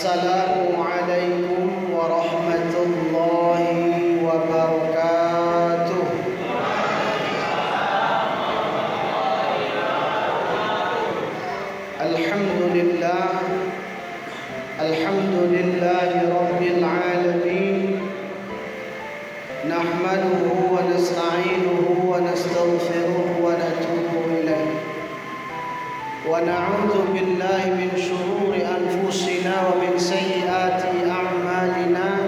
Assalamualaikum warahmatullahi wabarakatuh. Alhamdulillah, alhamdulillahi rabbil alamin. Nahmaduhu wa nasta'inuhu wa nastaghfiruhu wa natubu ilayh. Wa na'udzu billahi min shururi anfusina wa min sayyiati a'malina.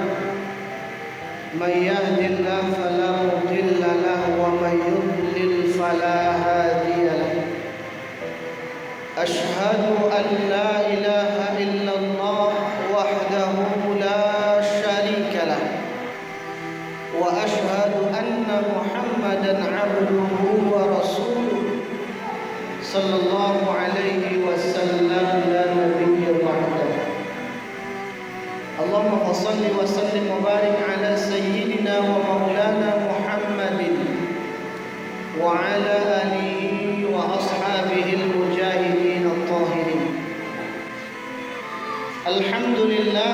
May yahdihillahu fala mudilla lahu wa may yudlil fala hadiya lahu. Ashhadu an la ilaha illallah wahdahu la syarika lah. Wa ashhadu anna Muhammadan 'abduhu wa rasuluh. Sallallahu alaihi wasallam la nabiyya ba'dahu. Allahumma shalli wa sallim wa barik ala sayyidina wa maulana Muhammadin wa ala alihi wa ashabihi al-mujahidin at-tahirin. Alhamdulillah,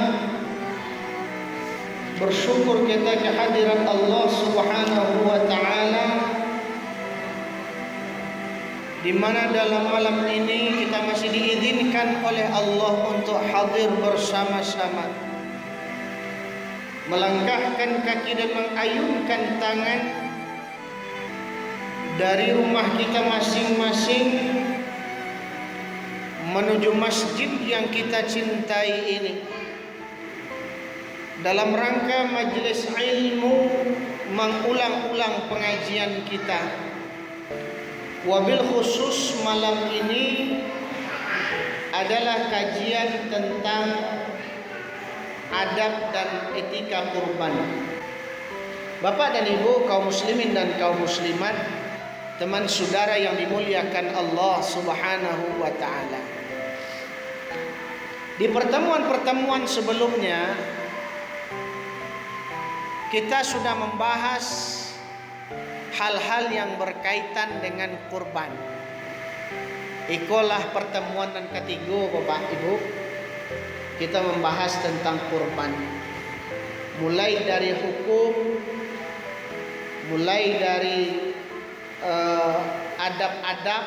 bersyukur kita kehadiran Allah Subhanahu wa taala, di mana dalam malam ini kita masih diizinkan oleh Allah untuk hadir bersama-sama, melangkahkan kaki dan mengayunkan tangan dari rumah kita masing-masing menuju masjid yang kita cintai ini, dalam rangka majelis ilmu, mengulang-ulang pengajian kita. Wabil khusus malam ini adalah kajian tentang adab dan etika kurban. Bapak dan Ibu, kaum muslimin dan kaum muslimat, teman saudara yang dimuliakan Allah Subhanahu wa taala. Di pertemuan-pertemuan sebelumnya kita sudah membahas hal-hal yang berkaitan dengan kurban. Ikulah pertemuan yang ketiga, Bapak Ibu. Kita membahas tentang kurban. Mulai dari hukum, mulai dari adab-adab.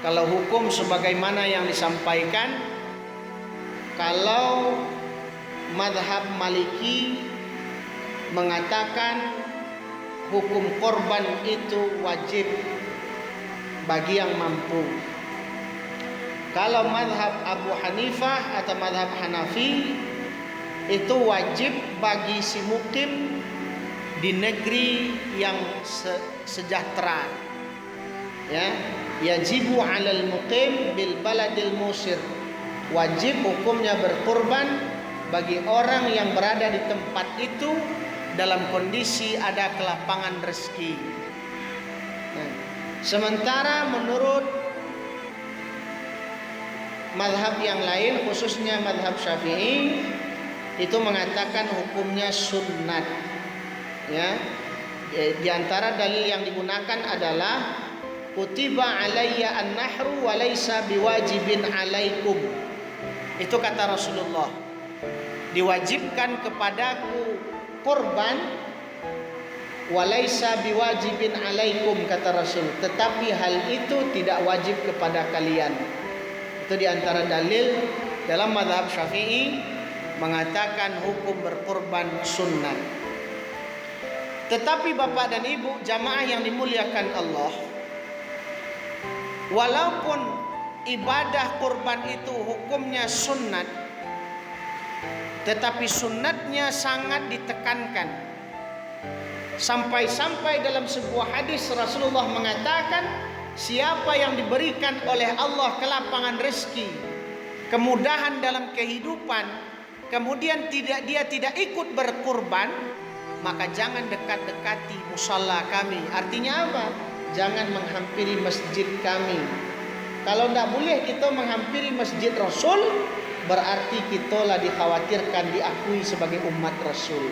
Kalau hukum sebagaimana yang disampaikan, kalau mazhab Maliki mengatakan hukum korban itu wajib bagi yang mampu. Kalau mazhab Abu Hanifah atau mazhab Hanafi, itu wajib bagi si mukim di negeri yang sejahtera. Ya, yajibu 'alal muqim bil baladil musir. Wajib hukumnya berkorban bagi orang yang berada di tempat itu dalam kondisi ada kelapangan rezeki. Nah, sementara menurut mazhab yang lain, khususnya mazhab Syafi'i, itu mengatakan hukumnya sunnat. Ya, di antara dalil yang digunakan adalah kutiba alayya an-nahru wa laysa biwajibin alaikum. Itu kata Rasulullah, diwajibkan kepadaku kurban walaisa biwajibin alaikum, kata Rasul, tetapi hal itu tidak wajib kepada kalian. Itu diantara dalil dalam mazhab Syafi'i mengatakan hukum berkurban sunnah. Tetapi Bapak dan Ibu jamaah yang dimuliakan Allah, walaupun ibadah kurban itu hukumnya sunnat, tetapi sunnatnya sangat ditekankan. Sampai-sampai dalam sebuah hadis Rasulullah mengatakan, siapa yang diberikan oleh Allah kelapangan rezeki, kemudahan dalam kehidupan, kemudian dia tidak ikut berkurban, maka jangan dekat-dekati musalla kami. Artinya apa? Jangan menghampiri masjid kami. Kalau tidak boleh kita menghampiri masjid Rasul, berarti kita dikhawatirkan diakui sebagai umat Rasul.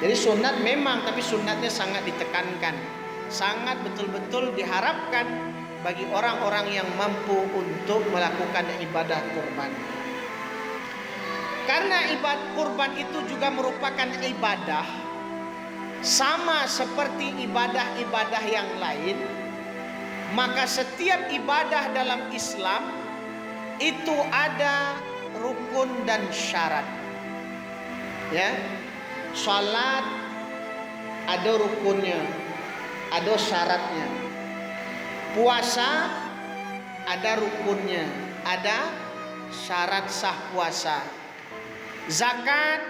Jadi sunat memang, tapi sunatnya sangat ditekankan, sangat betul-betul diharapkan bagi orang-orang yang mampu untuk melakukan ibadah kurban. karena ibadah kurban itu juga merupakan ibadah, sama seperti ibadah-ibadah yang lain, maka setiap ibadah dalam Islam itu ada rukun dan syarat. Ya, salat ada rukunnya, ada syaratnya. Puasa ada rukunnya, ada syarat sah puasa. Zakat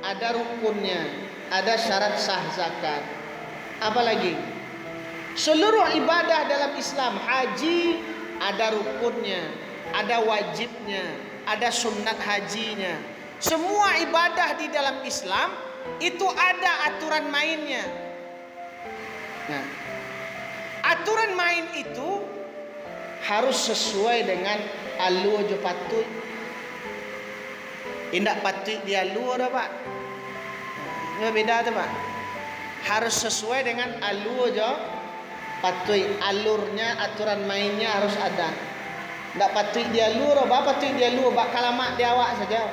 ada rukunnya, ada syarat sah zakat. Apalagi seluruh ibadah dalam Islam, haji ada rukunnya, ada wajibnya, ada sunat hajinya. Semua ibadah di dalam Islam itu ada aturan mainnya. Nah, aturan main itu harus sesuai dengan alu aja patut. Indak patut dia alu dah pak. Ini beda tu pak. Harus sesuai dengan alu aja patut. Alurnya, aturan mainnya harus ada. Indak patut dia alu dah, patut dia alu, bak kalamak dia awak saja.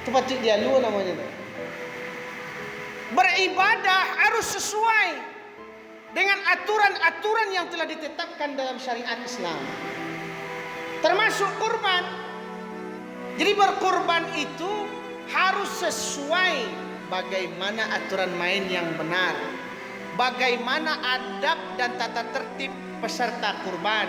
Itu patut dia alu namanya tu. Beribadah harus sesuai dengan aturan-aturan yang telah ditetapkan dalam syariat Islam, termasuk kurban. Jadi berkurban itu harus sesuai bagaimana aturan main yang benar, bagaimana adab dan tata tertib peserta kurban,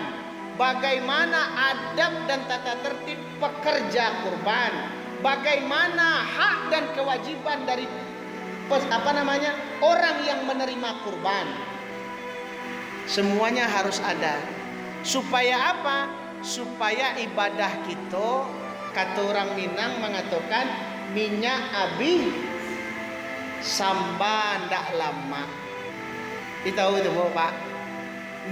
bagaimana adab dan tata tertib pekerja kurban, bagaimana hak dan kewajiban dari orang yang menerima kurban. Semuanya harus ada. Supaya apa? Supaya ibadah kita, kata orang Minang mengatakan, minyak habis samba ndak lama. Kita tahu itu Pak.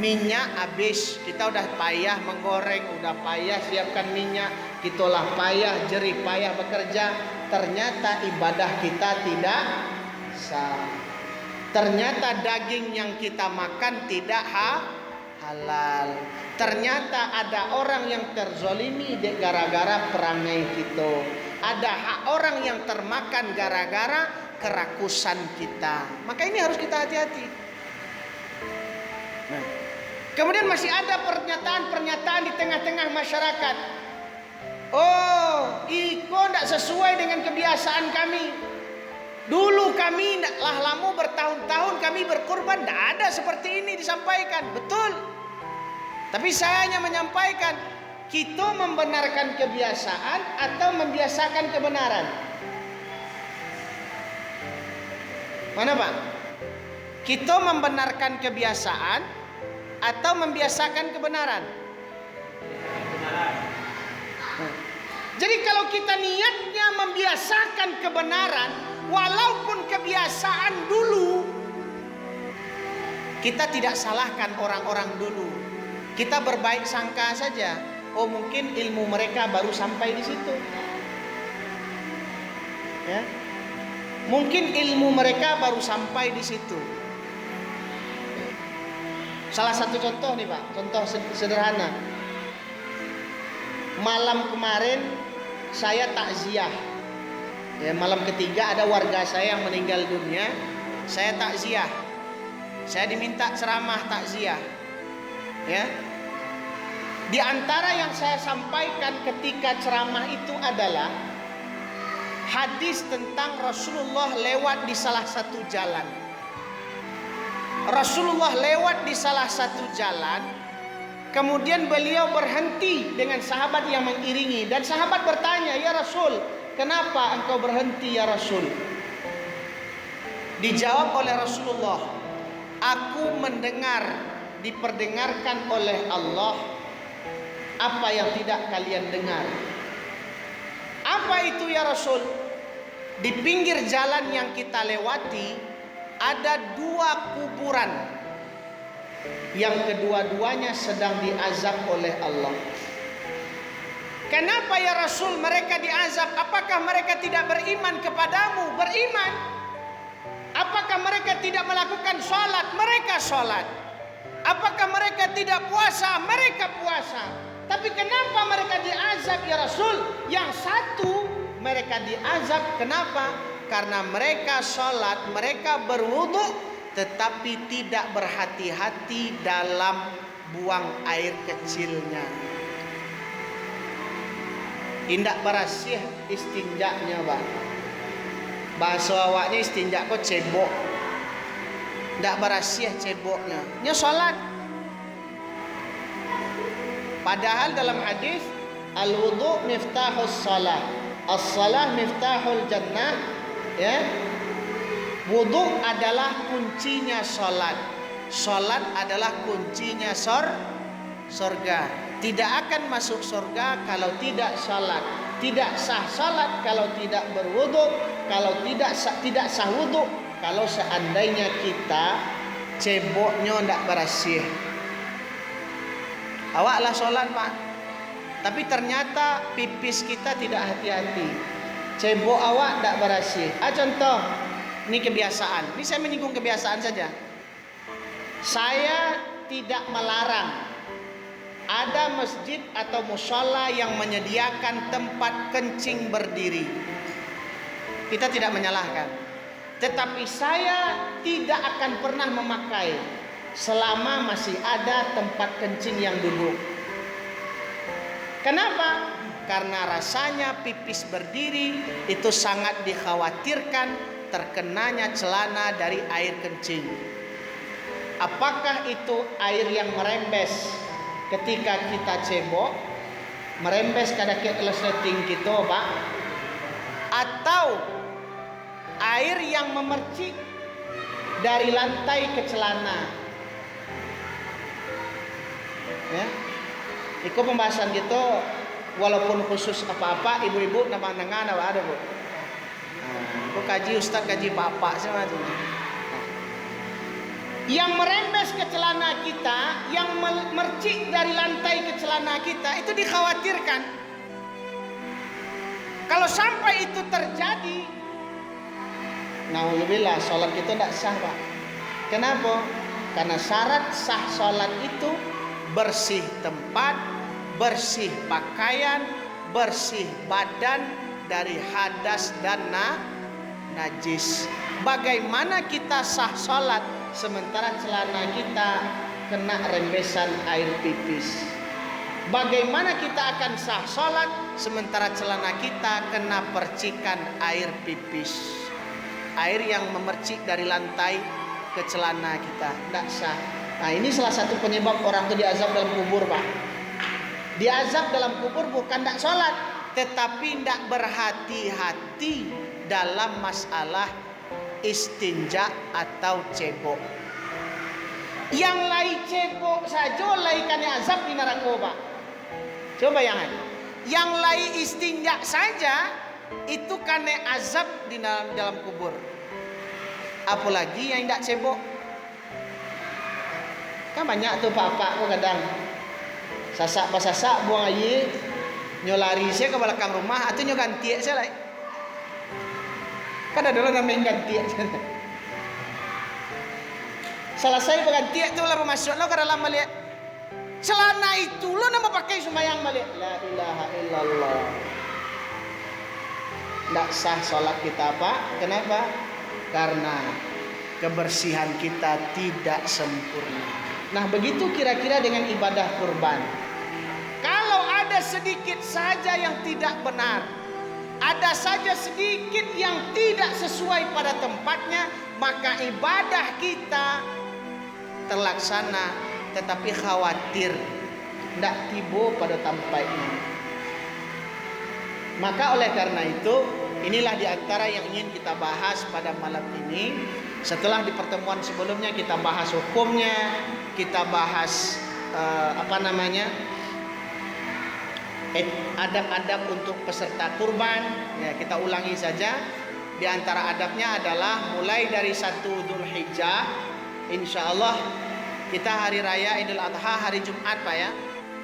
Minyak habis, kita udah payah menggoreng, udah payah siapkan minyak, kita lah payah jerih payah bekerja, ternyata ibadah kita tidak sah. Ternyata daging yang kita makan tidak halal. Ternyata ada orang yang terzolimi gara-gara perangai kita. Ada hak orang yang termakan gara-gara kerakusan kita. Maka ini harus kita hati-hati. Nah, kemudian masih ada pernyataan-pernyataan di tengah-tengah masyarakat. Oh, iko tidak sesuai dengan kebiasaan kami. Dulu kami lah lama bertahun-tahun kami berkurban, tidak ada seperti ini disampaikan. Betul. Tapi saya hanya menyampaikan, kita membenarkan kebiasaan atau membiasakan kebenaran. Mana Pak? Kita membenarkan kebiasaan atau membiasakan kebenaran? Jadi kalau kita niatnya membiasakan kebenaran, walaupun kebiasaan dulu, kita tidak salahkan orang-orang dulu. Kita berbaik sangka saja. Oh, mungkin ilmu mereka baru sampai di situ. Ya. Mungkin ilmu mereka baru sampai di situ. Salah satu contoh nih Pak, contoh sederhana. Malam kemarin saya takziah. Ya, malam ketiga ada warga saya yang meninggal dunia. Saya takziah. Saya diminta ceramah takziah. Ya. Di antara yang saya sampaikan ketika ceramah itu adalah hadis tentang Rasulullah lewat di salah satu jalan. Rasulullah lewat di salah satu jalan, kemudian beliau berhenti dengan sahabat yang mengiringi, dan sahabat bertanya, "Ya Rasul, kenapa engkau berhenti ya Rasul?" Dijawab oleh Rasulullah, "Aku mendengar, diperdengarkan oleh Allah apa yang tidak kalian dengar." Apa itu ya Rasul? Di pinggir jalan yang kita lewati ada dua kuburan yang kedua-duanya sedang diazab oleh Allah. Kenapa ya Rasul mereka diazab? Apakah mereka tidak beriman kepadamu? Beriman. Apakah mereka tidak melakukan sholat? Mereka sholat. Apakah mereka tidak puasa? Mereka puasa. Tapi kenapa mereka diazab ya Rasul? Yang satu mereka diazab kenapa? Karena mereka sholat, mereka berwudu, tetapi tidak berhati-hati dalam buang air kecilnya. Tidak berasih istinjaknya, Pak. Bahasa awaknya istinjak kok cebok. Tidak berasih ceboknya. Nya sholat. Padahal dalam hadis al-wudu miftahus shalah, as-shalah miftahul jannah, ya. Wudu adalah kuncinya salat. Salat adalah kuncinya surga. Tidak akan masuk surga kalau tidak salat. Tidak sah salat kalau tidak berwudu, kalau tidak sah wudu kalau seandainya kita ceboknya tidak bersih. Awaklah sholat, Pak, tapi ternyata pipis kita tidak hati-hati, cebok awak tidak bersih. Contoh, ini kebiasaan. Ini saya menyinggung kebiasaan saja. Saya tidak melarang ada masjid atau mushola yang menyediakan tempat kencing berdiri. Kita tidak menyalahkan, tetapi saya tidak akan pernah memakai selama masih ada tempat kencing yang duduk. Kenapa? Karena rasanya pipis berdiri itu sangat dikhawatirkan terkenanya celana dari air kencing. Apakah itu air yang merembes ketika kita cebok, merembes kada ke leseting kita, Pak? Atau air yang memercik dari lantai ke celana? Ya, itu pembahasan gitu. Walaupun khusus apa-apa, ibu-ibu nama-nama ada, Bu. Aku kaji ustaz, kaji bapak sama tuh. Yang merembes ke celana kita, yang mercik dari lantai ke celana kita, itu dikhawatirkan. Kalau sampai itu terjadi, naudzubillah, sholat kita tidak sah, Pak. Kenapa? Karena syarat sah sholat itu bersih tempat, bersih pakaian, bersih badan dari hadas dan najis. Bagaimana kita sah sholat sementara celana kita kena rembesan air pipis? Bagaimana kita akan sah sholat sementara celana kita kena percikan air pipis? Air yang memercik dari lantai ke celana kita, tidak sah. Nah, ini salah satu penyebab orang itu diazab dalam kubur, Pak. Diazab dalam kubur bukan tidak sholat, tetapi tidak berhati-hati dalam masalah istinja atau cebok. Yang lain cebok saja laikannya azab di neraka, Pak. Coba bayangkan. Yang lain istinja saja itu karena azab di dalam kubur. Apalagi yang tidak cebok. Kan banyak tuh pak-pak kok kadang sasak buang air, nyolari saya ke belakang rumah atau nyoganti saya lah. Kan ada orang yang ganti. Selesai berganti itu lah masuk lo ke dalam balik. Celana itu lo nama pakai sembahyang balik. La ilaha illallah. Tidak sah sholat kita, Pak. Kenapa? Karena kebersihan kita tidak sempurna. Nah, begitu kira-kira dengan ibadah kurban. Kalau ada sedikit saja yang tidak benar, ada saja sedikit yang tidak sesuai pada tempatnya, maka ibadah kita terlaksana, tetapi khawatir tidak tiba pada tempatnya. Maka oleh karena itu, inilah diantara yang ingin kita bahas pada malam ini. Setelah di pertemuan sebelumnya kita bahas hukumnya, kita bahas adab-adab untuk peserta kurban. Ya, kita ulangi saja. Di antara adabnya adalah mulai dari 1 Dzulhijjah, insyaallah kita hari raya Idul Adha hari Jumat, Pak ya.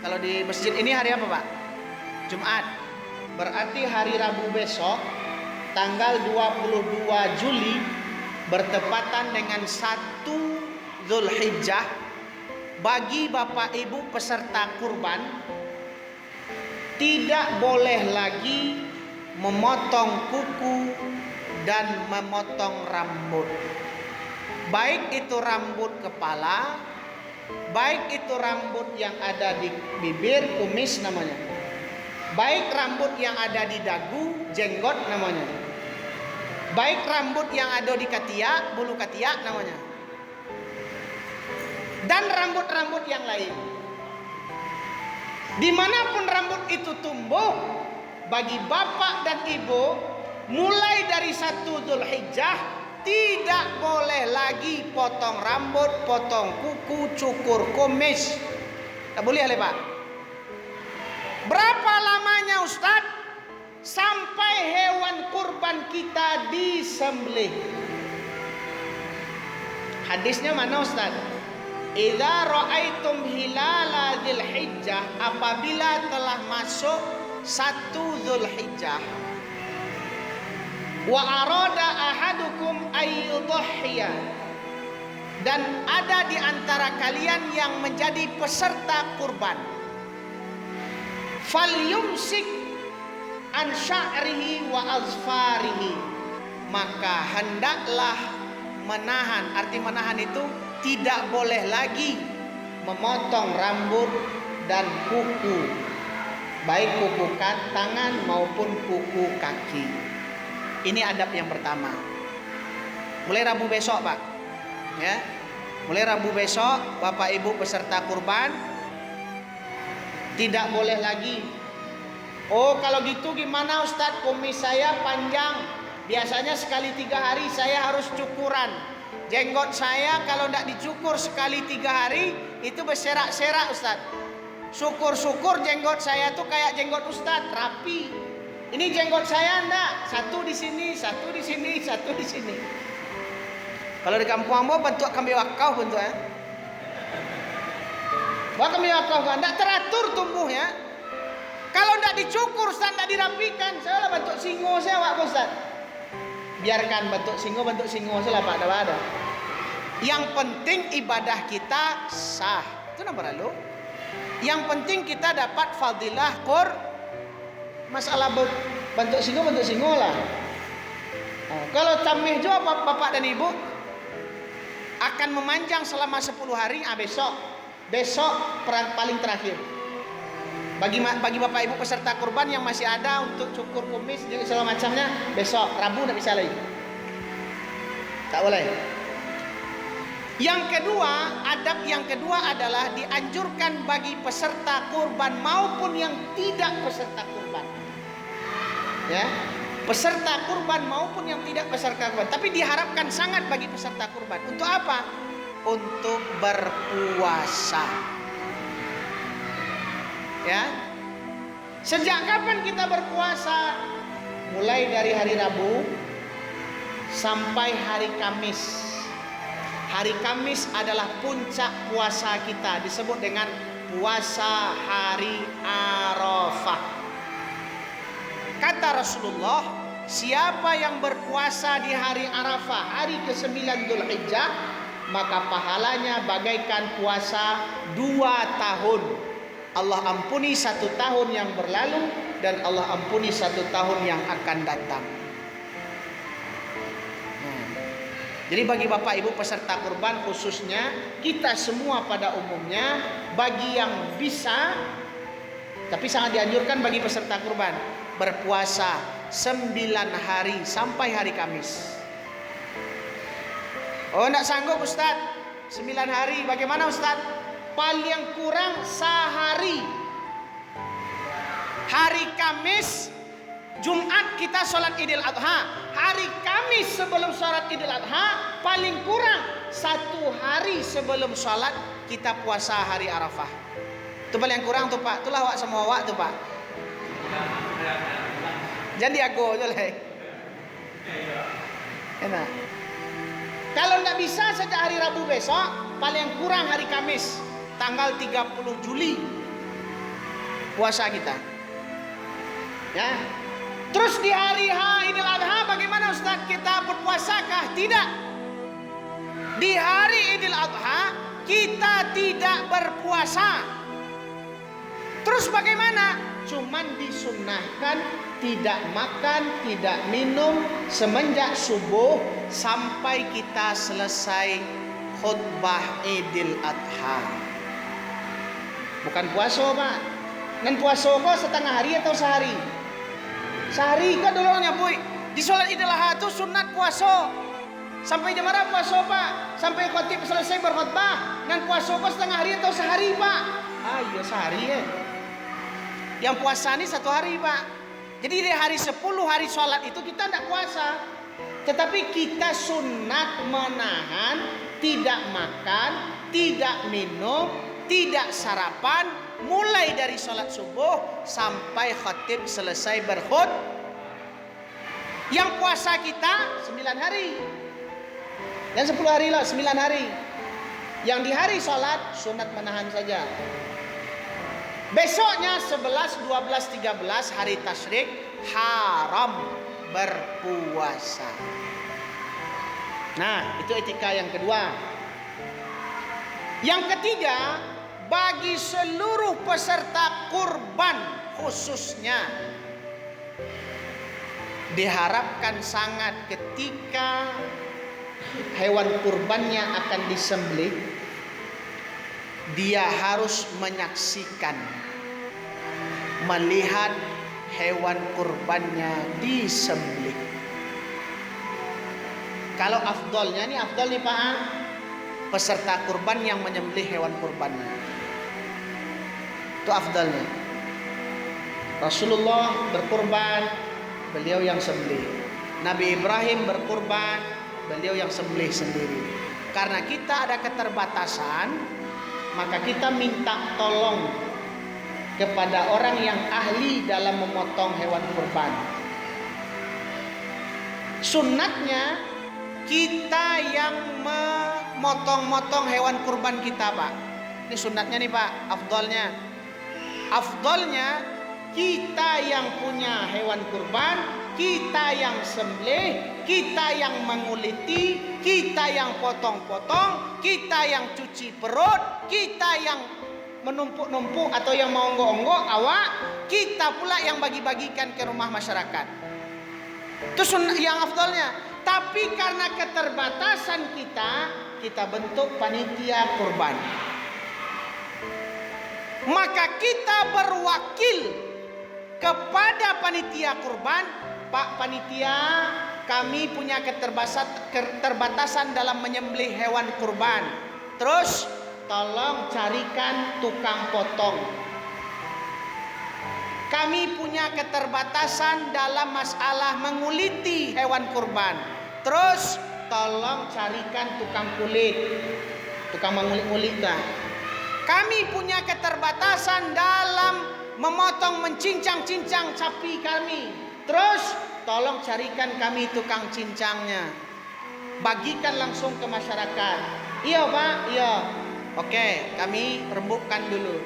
Kalau di masjid ini hari apa, Pak? Jumat. Berarti hari Rabu besok tanggal 22 Juli bertepatan dengan 1 Dzulhijjah, bagi Bapak Ibu peserta kurban tidak boleh lagi memotong kuku dan memotong rambut. Baik itu rambut kepala, baik itu rambut yang ada di bibir, kumis namanya. Baik rambut yang ada di dagu, jenggot namanya. Baik rambut yang ada di ketiak, bulu ketiak namanya. Dan rambut-rambut yang lain. Dimanapun rambut itu tumbuh, bagi bapak dan ibu, mulai dari 1 Dzulhijjah tidak boleh lagi potong rambut, potong kuku, cukur kumis. Tak boleh Pak. Berapa lamanya Ustaz? Sampai hewan kurban kita disembelih. Hadisnya mana Ustaz? Idza ra'aitum hilala Dzulhijjah, apabila telah masuk 1 Dzulhijjah, wa arada ahadukum ayyudhhiya, dan ada di antara kalian yang menjadi peserta kurban, falyumsik an sya'rihi wa azfarihi, maka hendaklah menahan. Arti menahan itu tidak boleh lagi memotong rambut dan kuku, baik kuku tangan maupun kuku kaki. Ini adab yang pertama. Mulai Rabu besok Pak, ya, mulai Rabu besok Bapak Ibu peserta kurban tidak boleh lagi. Oh kalau gitu gimana Ustadz, kumis saya panjang, biasanya sekali 3 hari saya harus cukuran. Jenggot saya kalau tidak dicukur sekali 3 hari itu berserak-serak Ustadz. Syukur-syukur jenggot saya tuh kayak jenggot Ustadz, rapi. Ini jenggot saya enggak, satu di sini, satu di sini, satu di sini. Kalau di kampung Ambo bentuk kambing wakau bentuk ya. Wah kambing wakau kan enggak teratur tumbuhnya. Kalau enggak dicukur Ustaz, enggak dirapikan, saya lah bentuk singo saya Pak Ustaz. Biarkan bentuk singo saya lah Pak, ada. Yang penting ibadah kita sah. Itu nomor lalu. Yang penting kita dapat fadilah masalah bentuk singo lah. Kalau tamih juga bapak dan ibu akan memanjang selama 10 hari. Besok paling terakhir. Bagi bapak ibu peserta kurban yang masih ada untuk cukur kumis dan segala macamnya, besok Rabu tidak bisa lagi. Tak boleh. Adab yang kedua adalah dianjurkan bagi peserta kurban maupun yang tidak peserta kurban. Ya, peserta kurban maupun yang tidak peserta kurban, tapi diharapkan sangat bagi peserta kurban. Untuk apa? Untuk berpuasa. Ya. Sejak kapan kita berpuasa? Mulai dari hari Rabu sampai hari Kamis. Hari Kamis adalah puncak puasa kita, disebut dengan puasa hari Arafah. Kata Rasulullah, siapa yang berpuasa di hari Arafah, hari ke-9 Dzulhijjah, maka pahalanya bagaikan puasa 2 tahun. Allah ampuni 1 tahun yang berlalu dan Allah ampuni 1 tahun yang akan datang. Jadi bagi bapak ibu peserta kurban, khususnya kita semua pada umumnya, bagi yang bisa, tapi sangat dianjurkan bagi peserta kurban, berpuasa 9 hari sampai hari Kamis. Oh enggak sanggup Ustaz, 9 hari, bagaimana Ustaz? Paling kurang sehari. Hari Kamis, Jumat kita sholat Idul Adha. Hari Kamis sebelum sholat Idul Adha, paling kurang 1 hari sebelum sholat kita puasa hari Arafah. Itu paling kurang tuh Pak. Itulah wak semua wak tuh Pak. Jadi aku aja lah. Enak. Kalau nggak bisa sejak hari Rabu besok, paling kurang hari Kamis tanggal 30 Juli puasa kita. Ya. Terus di hari Idul Adha bagaimana Ustaz, kita berpuasakah? Tidak. Di hari Idul Adha kita tidak berpuasa. Terus bagaimana? Cuman disunnahkan tidak makan, tidak minum semenjak subuh sampai kita selesai khutbah Idul Adha. Bukan puasa, Pak. Dan puasa kok setengah hari atau sehari? Sehari kok dulunya, Puy. Di sholat Idul Adha itu sunat puasa. Sampai jam berapa puasa, Pak? Sampai khotib selesai berkhutbah. Dan puasa kok setengah hari atau sehari, Pak? Ah, iya sehari ya. Yang puasa ini 1 hari, Pak. Jadi di hari 10 hari sholat itu kita tidak puasa. Tetapi kita sunat menahan, tidak makan, tidak minum, tidak sarapan, mulai dari sholat subuh sampai khatib selesai berkhutbah. Yang puasa kita 9 hari. Yang 10 hari lah, 9 hari. Yang di hari sholat sunat menahan saja. Besoknya 11, 12, 13 hari tasyrik haram berpuasa. Nah, itu etika yang kedua. Yang ketiga, bagi seluruh peserta kurban khususnya diharapkan sangat ketika hewan kurbannya akan disembelih, dia harus menyaksikan, melihat hewan kurbannya disembelih. Kalau afdolnya nih, afdol nih Pak, peserta kurban yang menyembelih hewan kurbannya. Itu afdalnya. Rasulullah berkurban, beliau yang sembelih. Nabi Ibrahim berkurban, beliau yang sembelih sendiri. Karena kita ada keterbatasan, maka kita minta tolong kepada orang yang ahli dalam memotong hewan kurban. Sunnatnya kita yang memotong-motong hewan kurban kita, Pak. Ini sunnatnya nih, Pak. Afdolnya kita yang punya hewan kurban, kita yang sembelih, kita yang menguliti, kita yang potong-potong, kita yang cuci perut, kita yang menumpuk-numpuk atau yang mengonggok-onggok awak, kita pula yang bagi-bagikan ke rumah masyarakat. Itu yang afdolnya. Tapi karena keterbatasan kita bentuk panitia kurban. Maka kita berwakil kepada panitia kurban, Pak Panitia, kami punya keterbatasan dalam menyembelih hewan kurban. Terus tolong carikan tukang potong. Kami punya keterbatasan dalam masalah menguliti hewan kurban. Terus tolong carikan tukang kulit, tukang mengulit-ulit. Kami punya keterbatasan dalam memotong, mencincang-cincang sapi kami. Terus tolong carikan kami tukang cincangnya. Bagikan langsung ke masyarakat. Iya Pak, iya. Oke, kami rembukkan dulu.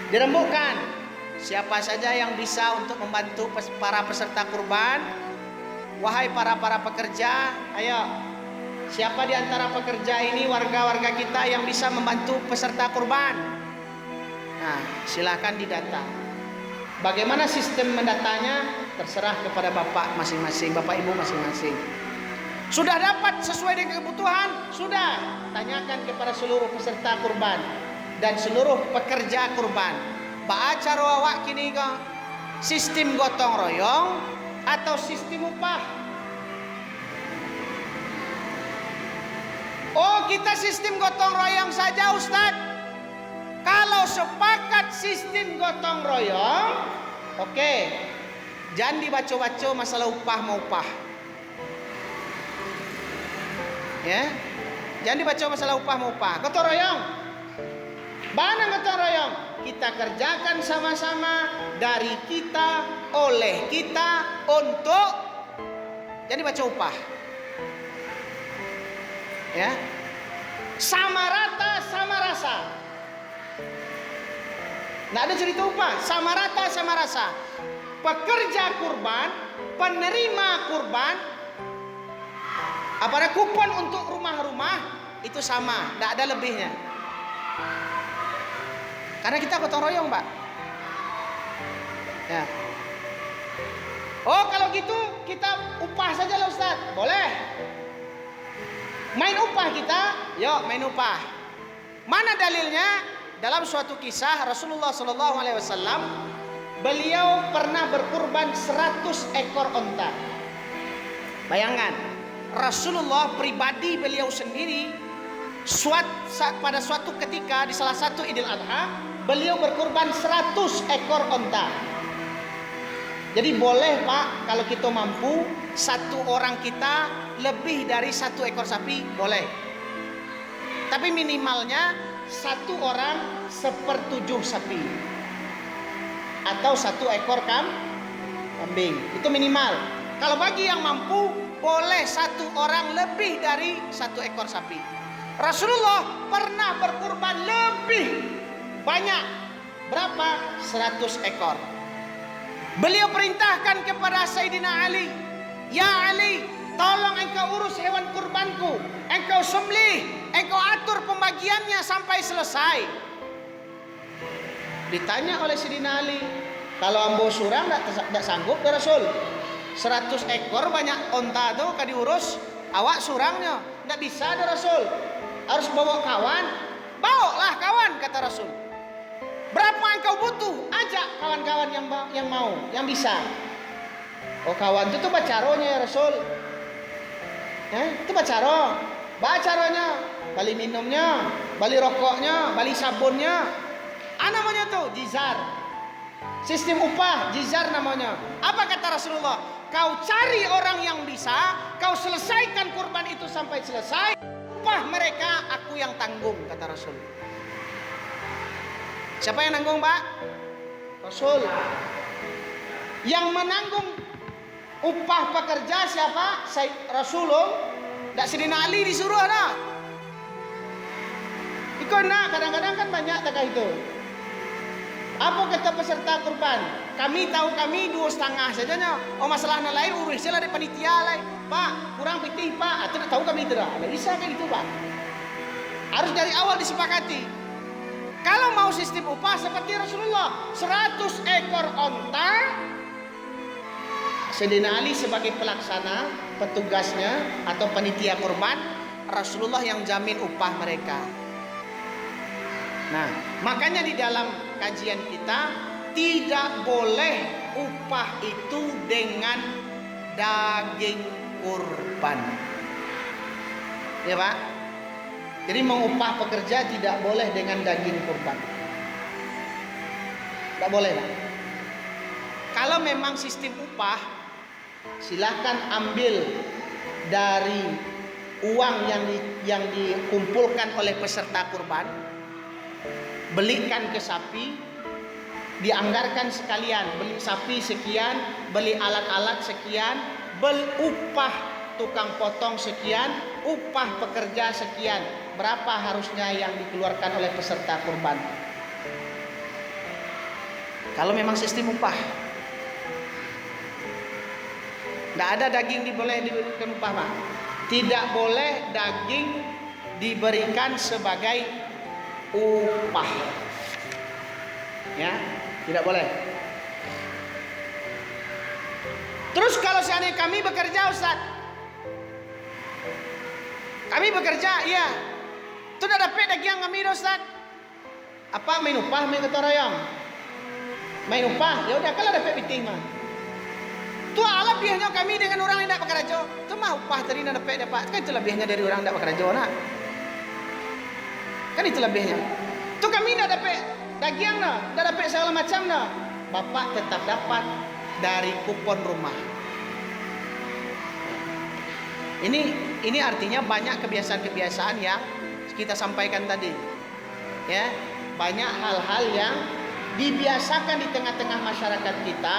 Dirembukkan. Siapa saja yang bisa untuk membantu para peserta kurban? Wahai para pekerja, ayo. Siapa di antara pekerja ini, warga-warga kita yang bisa membantu peserta kurban? Nah, silakan didata. Bagaimana sistem mendatanya? Terserah kepada Bapak masing-masing, Bapak Ibu masing-masing. Sudah dapat sesuai dengan kebutuhan? Sudah. Tanyakan kepada seluruh peserta kurban dan seluruh pekerja kurban. Baacara awak kini kok sistem gotong royong atau sistem upah? Oh, kita sistem gotong royong saja, Ustadz. Kalau sepakat sistem gotong royong, oke. Jangan dibaca-baca masalah upah mau upah. Ya. Jangan dibaca masalah upah mau upah. Gotong royong. Mana gotong royong? Kita kerjakan sama-sama, dari kita, oleh kita, untuk. Jadi baca upah. Ya. Sama rata, sama rasa. Nggak ada cerita upah, sama rata, sama rasa. Pekerja kurban, penerima kurban, apa kupon untuk rumah-rumah itu sama, nggak ada lebihnya. Karena kita gotong royong, Pak. Ya. Oh, kalau gitu kita upah saja lah, Ustaz. Boleh. Main upah kita, yuk main upah. Mana dalilnya? Dalam suatu kisah Rasulullah SAW, beliau pernah berkurban 100 ekor onta. Bayangkan, Rasulullah pribadi beliau sendiri pada suatu ketika di salah satu Idul Adha, beliau berkurban 100 ekor onta. Jadi boleh, Pak, kalau kita mampu, satu orang kita lebih dari 1 ekor sapi, boleh. Tapi minimalnya satu orang 1/7 sapi atau 1 ekor kambing. Itu minimal. Kalau bagi yang mampu, boleh satu orang lebih dari 1 ekor sapi. Rasulullah pernah berkurban lebih banyak. Berapa? 100 ekor. Beliau perintahkan kepada Sayyidina Ali, "Ya Ali, tolong engkau urus hewan kurbanku. Engkau sembelih, engkau atur pembagiannya sampai selesai." Ditanya oleh Sayyidina Ali, "Kalau ambo surang tak sanggup dah Rasul. 100 ekor banyak onta tu kan diurus, awak surangnya tak bisa dah Rasul. Harus bawa kawan." "Bawalah kawan," kata Rasul. "Berapa engkau butuh? Ajak kawan-kawan yang mau, yang bisa." "Oh, kawan itu bacaronya ya Rasul." Itu bacaro. Bacaronya, bali minumnya, bali rokoknya, bali sabunnya. Namanya tuh jizar. Sistem upah jizar namanya. Apa kata Rasulullah? "Kau cari orang yang bisa, kau selesaikan kurban itu sampai selesai. Upah mereka aku yang tanggung," kata Rasul. Siapa yang nanggung, Pak? Rasul. Yang menanggung upah pekerja siapa? Rasulullah. Tak Sayyidina Ali disuruh dah. Ikut nak, kadang-kadang kan banyak tak itu. Apa kata peserta kurban? Kami tahu kami 2,5 saja nya. Oh, masalah lain urusnya lah dari panitia lah. "Pak, kurang pitih, Pak." Atau tak tahu kami itu dah. Tidak bisa kan itu, Pak. Harus dari awal disepakati. Kalau mau sistem upah seperti Rasulullah, 100 ekor onta, Sayyidina Ali sebagai pelaksana, petugasnya atau panitia kurban, Rasulullah yang jamin upah mereka. Nah, makanya di dalam kajian kita tidak boleh upah itu dengan daging kurban. Ya, Pak? Jadi mengupah pekerja tidak boleh dengan daging kurban. Tidak boleh, Pak. Kalau memang sistem upah, silakan ambil dari uang yang dikumpulkan oleh peserta kurban, belikan ke sapi, dianggarkan sekalian, beli sapi sekian, beli alat-alat sekian, upah tukang potong sekian, upah pekerja sekian. Berapa harusnya yang dikeluarkan oleh peserta kurban? Kalau memang sistem upah, tidak ada daging boleh diberikan upah, Pak. Tidak boleh daging diberikan sebagai upah. Ya, tidak boleh. Terus kalau seandainya kami bekerja, Ustaz, kami bekerja, iya, itu dah dapat daging kami, Ustaz. Apa main upah, main gotong royong? Main upah, ya udah kalau dapat pitih mah. Tu lebihnya kami dengan orang yang tidak bekerja. Tu mah upah tadi nak dapat. Kan itu lebihnya dari orang tidak bekerja, nak. Kan itu lebihnya. Tu kami tidak dapat daging nak, tidak dapat segala macam nak. Bapak tetap dapat dari kupon rumah. Ini artinya banyak kebiasaan-kebiasaan yang kita sampaikan tadi. Ya, banyak hal-hal yang dibiasakan di tengah-tengah masyarakat kita,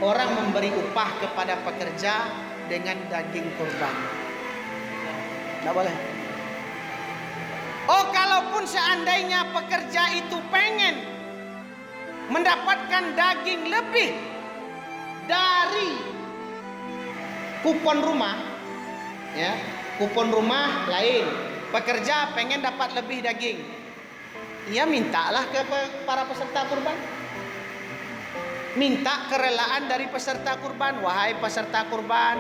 orang memberi upah kepada pekerja dengan daging kurban. Tidak boleh. Oh, kalaupun seandainya pekerja itu pengen mendapatkan daging lebih dari kupon rumah, ya, kupon rumah lain, pekerja pengen dapat lebih daging, Ya mintalah ke para peserta kurban. Minta kerelaan dari peserta kurban. Wahai peserta kurban,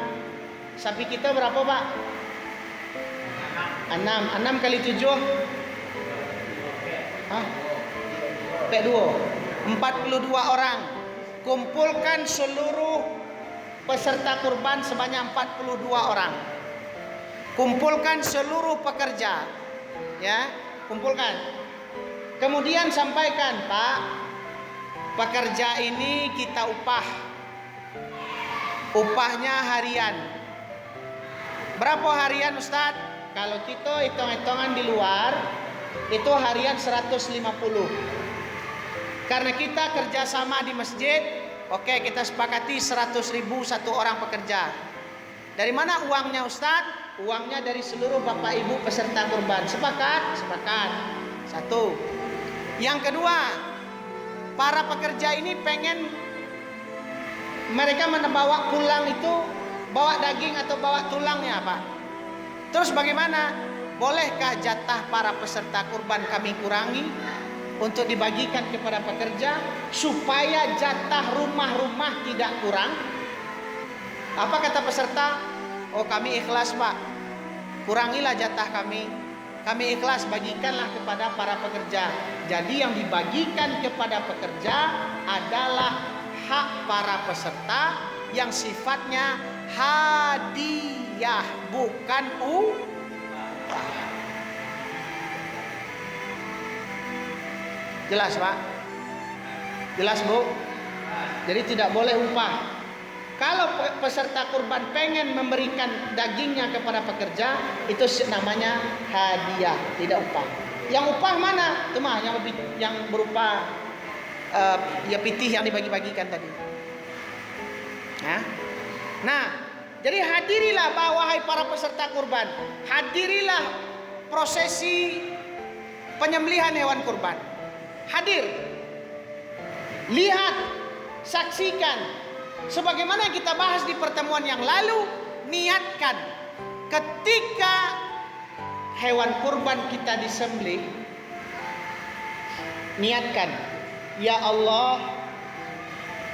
sapi kita berapa Pak? 6 kali 7 P2 42 orang. Kumpulkan seluruh peserta kurban sebanyak 42 orang. Kumpulkan seluruh pekerja. Ya, kumpulkan. Kemudian sampaikan, Pak, pekerja ini kita upah. Upahnya harian. Berapa harian Ustadz? Kalau kita hitung-hitungan di luar, itu harian 150. Karena kita kerjasama di masjid, oke, kita sepakati 100.000 satu orang pekerja. Dari mana uangnya Ustadz? Uangnya dari seluruh bapak ibu peserta kurban. Sepakat? Sepakat. Satu. Yang kedua, para pekerja ini pengen mereka bawa pulang itu, bawa daging atau bawa tulangnya Pak. Terus bagaimana? Bolehkah jatah para peserta kurban kami kurangi untuk dibagikan kepada pekerja supaya jatah rumah-rumah tidak kurang? Apa kata peserta? Oh, kami ikhlas Pak, kurangilah jatah kami. Kami ikhlas, bagikanlah kepada para pekerja. Jadi yang dibagikan kepada pekerja adalah hak para peserta yang sifatnya hadiah, bukan upah. Jelas Pak? Jelas Bu? Jadi tidak boleh upah. Kalau peserta kurban pengen memberikan dagingnya kepada pekerja, itu namanya hadiah, tidak upah. Yang upah mana? Itu mah yang berupa ya pitih yang dibagi-bagikan tadi. Nah, jadi hadirilah wahai para peserta kurban, hadirilah prosesi penyembelihan hewan kurban. Hadir, lihat, saksikan. Sebagaimana yang kita bahas di pertemuan yang lalu, niatkan ketika hewan kurban kita disembelih, niatkan, ya Allah,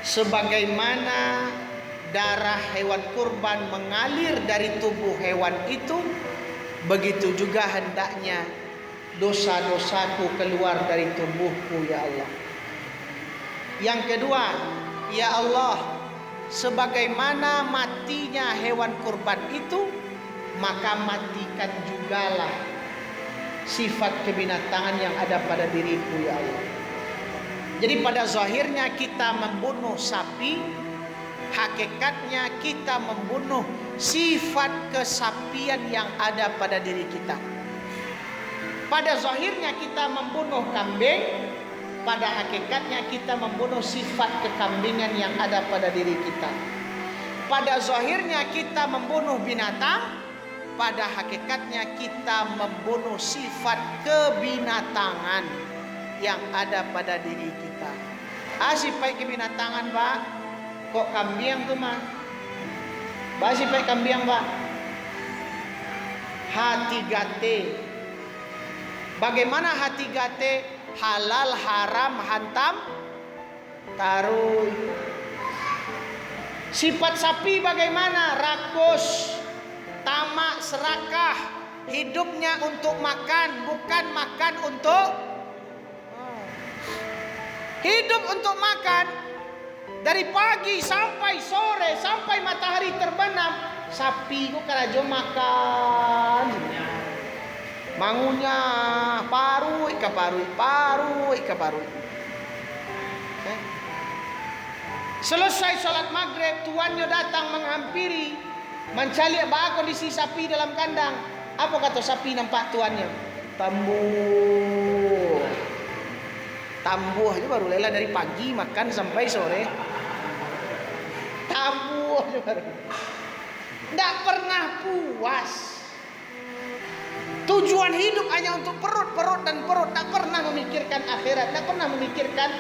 sebagaimana darah hewan kurban mengalir dari tubuh hewan itu, begitu juga hendaknya dosa-dosaku keluar dari tubuhku, ya Allah. Yang kedua, ya Allah, sebagaimana matinya hewan kurban itu, maka matikan jugalah sifat kebinatangan yang ada pada diriku, ya Allah. Jadi pada zahirnya kita membunuh sapi, hakikatnya kita membunuh sifat kesapian yang ada pada diri kita. Pada zahirnya kita membunuh kambing, pada hakikatnya kita membunuh sifat kekambingan yang ada pada diri kita. Pada zahirnya kita membunuh binatang, pada hakikatnya kita membunuh sifat kebinatangan yang ada pada diri kita. Sifat kebinatangan Pak, kok kambing tuh mah? Sifat kambing Pak, hati gate. Bagaimana hati gate? Halal haram hantam taruh. Sifat sapi bagaimana? Rakus, tamak, serakah. Hidupnya untuk makan, bukan makan untuk hidup untuk makan. Dari pagi sampai sore, sampai matahari terbenam, sapi ku karajo makan. Mangunya paru ika paru. Selesai sholat maghrib, tuannya datang menghampiri, mencari apa kondisi sapi dalam kandang. Apa kata sapi nampak tuannya? Tambuh aja baru lela dari pagi makan sampai sore. Tambuh aja baru. Tidak pernah puas. Tujuan hidup hanya untuk perut. Tak pernah memikirkan akhirat, tak pernah memikirkan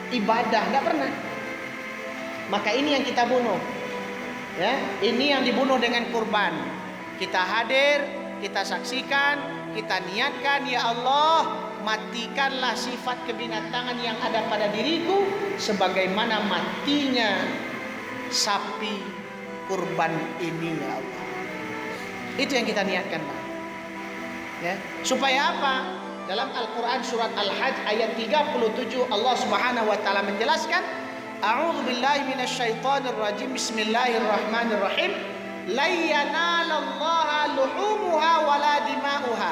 ibadah, tak pernah. Maka ini yang kita bunuh. Ya, ini yang dibunuh dengan kurban. Kita hadir, kita saksikan, kita niatkan, ya Allah, matikanlah sifat kebinatangan yang ada pada diriku sebagaimana matinya sapi kurban ini ya Allah. Itu yang kita niatkan, Pak. Ya, supaya apa? Dalam Al-Qur'an surat Al-Hajj ayat 37 Allah Subhanahu wa taala menjelaskan, A'udzu billahi minasyaitonir rajim. Bismillahirrahmanirrahim. La yanalallaha luhumuha wala dima'uha,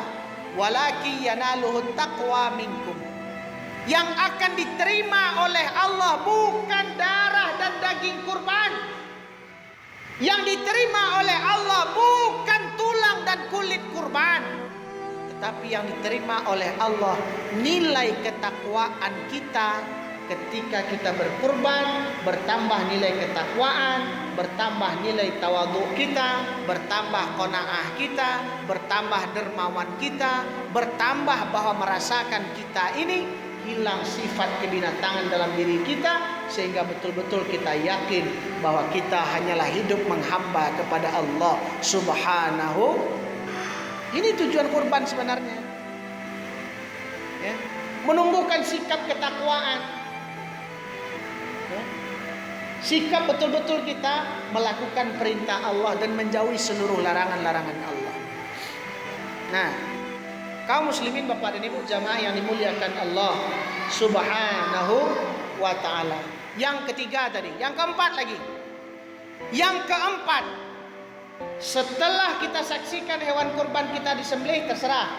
walakin yanaluhut taqwa minkum. Yang akan diterima oleh Allah bukan darah dan daging kurban. Yang diterima oleh Allah bukan tulang dan kulit kurban, tetapi yang diterima oleh Allah nilai ketakwaan kita ketika kita berkurban, bertambah nilai ketakwaan, bertambah nilai tawadhu kita, bertambah qanaah kita, bertambah dermawan kita, bertambah bahwa merasakan kita ini hilang sifat kebinatangan dalam diri kita, sehingga betul-betul kita yakin bahwa kita hanyalah hidup menghamba kepada Allah Subhanahu. Ini tujuan kurban sebenarnya, ya, menumbuhkan sikap ketakwaan. Sikap betul-betul kita melakukan perintah Allah dan menjauhi seluruh larangan-larangan Allah. Nah, kaum muslimin, Bapak dan Ibu jamaah yang dimuliakan Allah Subhanahu wa taala. Yang ketiga tadi, yang keempat lagi. Yang keempat, setelah kita saksikan hewan kurban kita disembelih, terserah.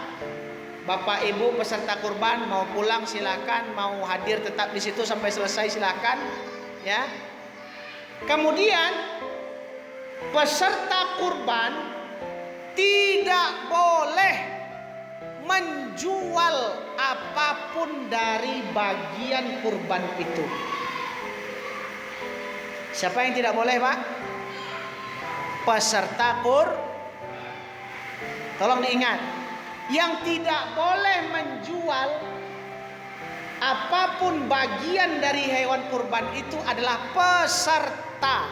Bapak Ibu peserta kurban mau pulang silakan, mau hadir tetap di situ sampai selesai silakan, ya. Kemudian peserta kurban tidak boleh menjual apapun dari bagian kurban itu. Siapa yang tidak boleh, Pak? Peserta tolong diingat, yang tidak boleh menjual apapun bagian dari hewan kurban itu adalah peserta.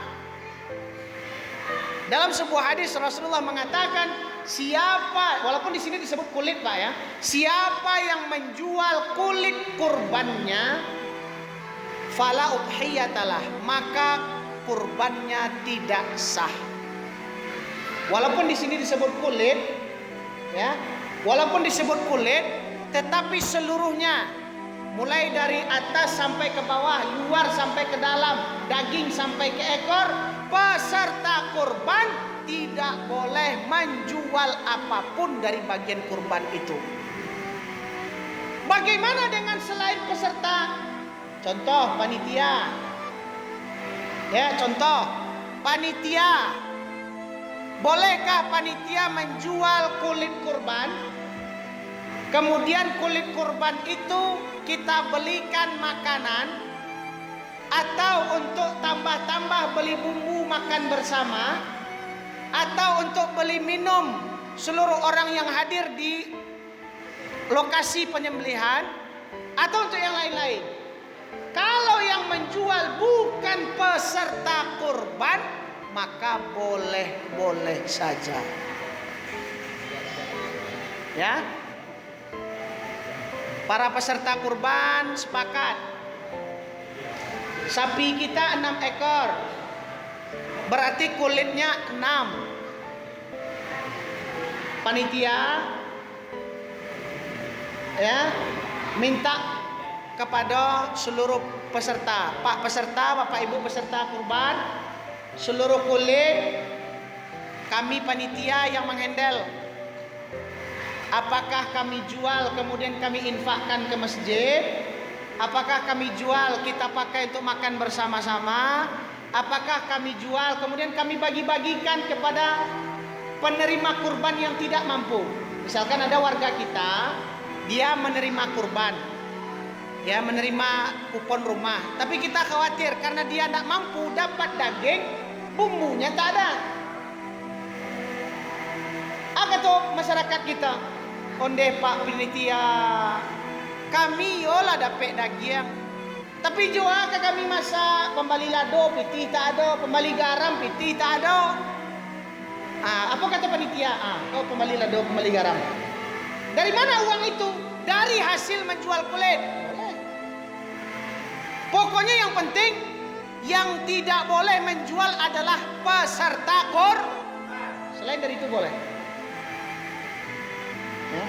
Dalam sebuah hadis Rasulullah mengatakan, siapa, walaupun di sini disebut kulit, Pak, ya, siapa yang menjual kulit kurbannya, fala udhiyatalah, maka kurbannya tidak sah. Walaupun di sini disebut kulit, ya, walaupun disebut kulit, tetapi seluruhnya, mulai dari atas sampai ke bawah, luar sampai ke dalam, daging sampai ke ekor, peserta kurban tidak boleh menjual apapun dari bagian kurban itu. Bagaimana dengan selain peserta? Contoh panitia. Ya, contoh panitia. Bolehkah panitia menjual kulit kurban? Kemudian kulit kurban itu kita belikan makanan, atau untuk tambah-tambah beli bumbu makan bersama, atau untuk beli minum seluruh orang yang hadir di lokasi penyembelihan, atau untuk yang lain-lain. Kalau yang menjual bukan peserta kurban, maka boleh-boleh saja. Ya. Para peserta kurban sepakat. Sapi kita 6 ekor. Berarti kulitnya 6. Panitia, ya, minta kepada seluruh peserta, Pak peserta, Bapak Ibu peserta kurban, seluruh kulit kami panitia yang menghandle. Apakah kami jual kemudian kami infakkan ke masjid? Apakah kami jual kita pakai untuk makan bersama-sama? Apakah kami jual kemudian kami bagi-bagikan kepada penerima kurban yang tidak mampu? Misalkan ada warga kita, dia menerima kurban, ya, menerima kupon rumah, tapi kita khawatir karena dia tidak mampu dapat daging, bumbunya tak ada. Apa tuh masyarakat kita? Onde Pak panitia, kami yola dapat daging, tapi jual ke kami masak, pembali lado piti tak ada, pembali garam piti tak ada. Apa kata panitia? Oh, pembali lado, pembali garam. Dari mana uang itu? dari hasil menjual kulit. Boleh. Pokoknya yang penting yang tidak boleh menjual adalah peserta kurban. Selain dari itu boleh. Ya.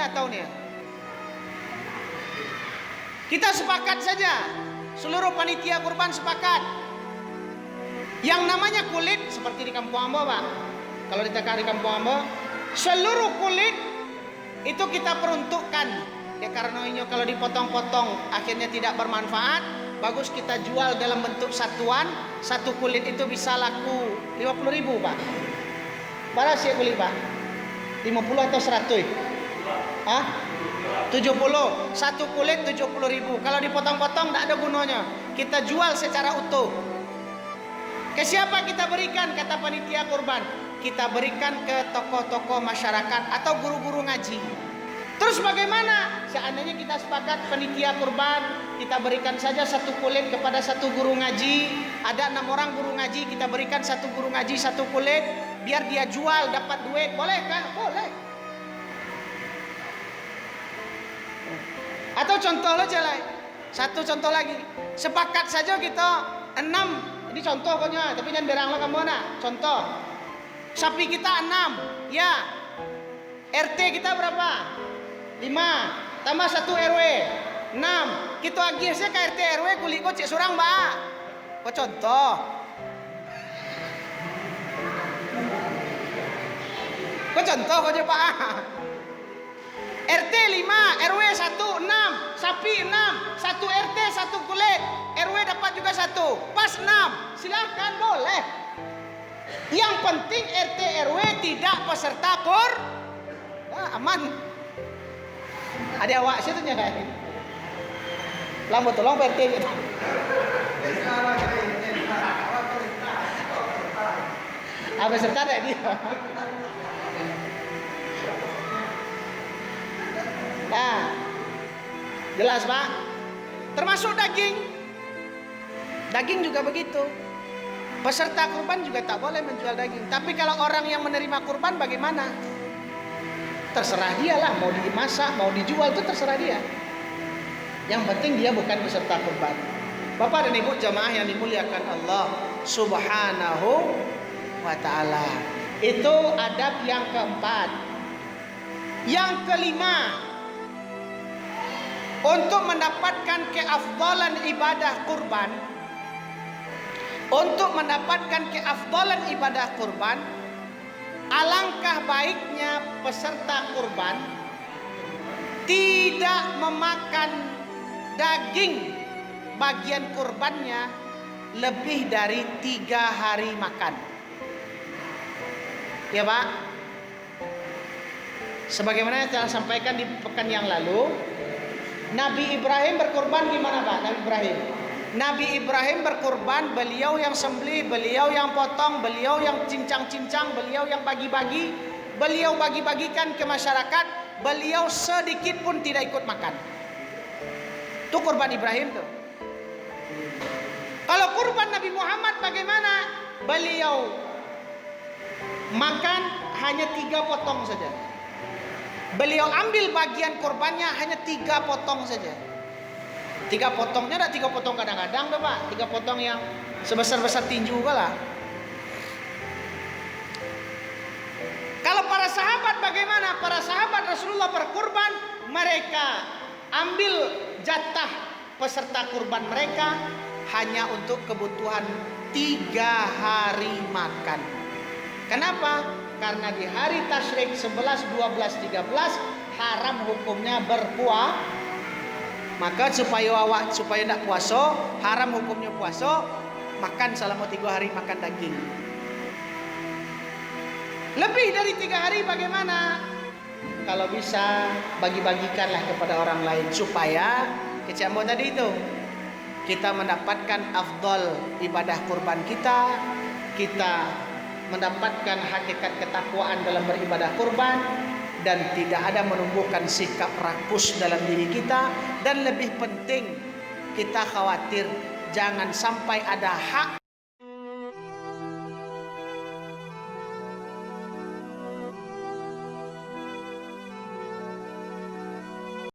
Atau nih. Kita sepakat saja. Seluruh panitia kurban sepakat. Yang namanya kulit seperti di Kampung Ambo, Pak. Kalau di Kampung Ambo, seluruh kulit itu kita peruntukkan. Ya karena ini kalau dipotong-potong akhirnya tidak bermanfaat, bagus kita jual dalam bentuk satuan. Satu kulit itu bisa laku 50.000, Pak. Berapa sih kulit, Pak? 50 atau 100? 70. Satu kulit 70.000. Kalau dipotong-potong tidak ada gunanya. Kita jual secara utuh. Ke siapa kita berikan? Kata panitia kurban, kita berikan ke tokoh-tokoh masyarakat atau guru-guru ngaji. Terus bagaimana? Seandainya kita sepakat panitia kurban, kita berikan saja satu kulit kepada satu guru ngaji. Ada 6 orang guru ngaji, kita berikan satu guru ngaji satu kulit, biar dia jual dapat duit. Boleh kan? Boleh. Atau contoh lo celai. Satu contoh lagi. Sepakat saja kita 6. Ini contoh pokoknya, tapi jangan berang lo kamu nak. Contoh. Sapi kita 6. Ya. RT kita berapa? 5. Tambah 1 RW. 6. Kita agisnya ke RT RW kulit kok cek surang, Mbak. Kok contoh. Kok contoh kok aja, Pak. RT 5, RW 1, 6, sapi 6, 1 RT 1 kulit, RW dapat juga 1, pas 6, silahkan boleh. Yang penting RT RW tidak peserta aman. Ada awak situ nya kayak. Lambo tolong RT gitu. Peserta ada dia. Nah, jelas Pak. Termasuk daging. Daging juga begitu. Peserta kurban juga tak boleh menjual daging. Tapi kalau orang yang menerima kurban bagaimana? Terserah dia lah. Mau dimasak, mau dijual itu terserah dia. Yang penting dia bukan peserta kurban. Bapak dan Ibu jamaah yang dimuliakan Allah Subhanahu wa ta'ala. Itu adab yang keempat. Yang kelima, untuk mendapatkan keafdalan ibadah kurban, alangkah baiknya peserta kurban tidak memakan daging bagian kurbannya lebih dari 3 hari makan. Ya Pak, sebagaimana yang telah sampaikan di pekan yang lalu, Nabi Ibrahim berkurban gimana Pak? Nabi Ibrahim berkurban, beliau yang sembelih, beliau yang potong, beliau yang cincang-cincang, beliau yang bagi-bagi, beliau bagi-bagikan ke masyarakat, beliau sedikit pun tidak ikut makan. Itu kurban Ibrahim tuh. Kalau kurban Nabi Muhammad bagaimana? Beliau makan hanya 3 potong saja. Beliau ambil bagian korbannya hanya 3 potong saja. 3 potongnya ada 3 potong kadang-kadang tuh Pak. 3 potong yang sebesar-besar tinju lah. Kalau para sahabat bagaimana? Para sahabat Rasulullah berkurban, mereka ambil jatah peserta kurban mereka hanya untuk kebutuhan 3 hari makan. Kenapa? Karena di hari tasyrik 11, 12, 13 haram hukumnya berpuasa. Maka supaya tidak puasa, haram hukumnya puasa, makan selama 3 hari makan daging. Lebih dari 3 hari bagaimana? Kalau bisa bagi-bagikanlah kepada orang lain supaya kecambo tadi itu kita mendapatkan afdal ibadah kurban kita mendapatkan hakikat ketakwaan dalam beribadah kurban, dan tidak ada menumbuhkan sikap rakus dalam diri kita. Dan lebih penting, kita khawatir jangan sampai ada hak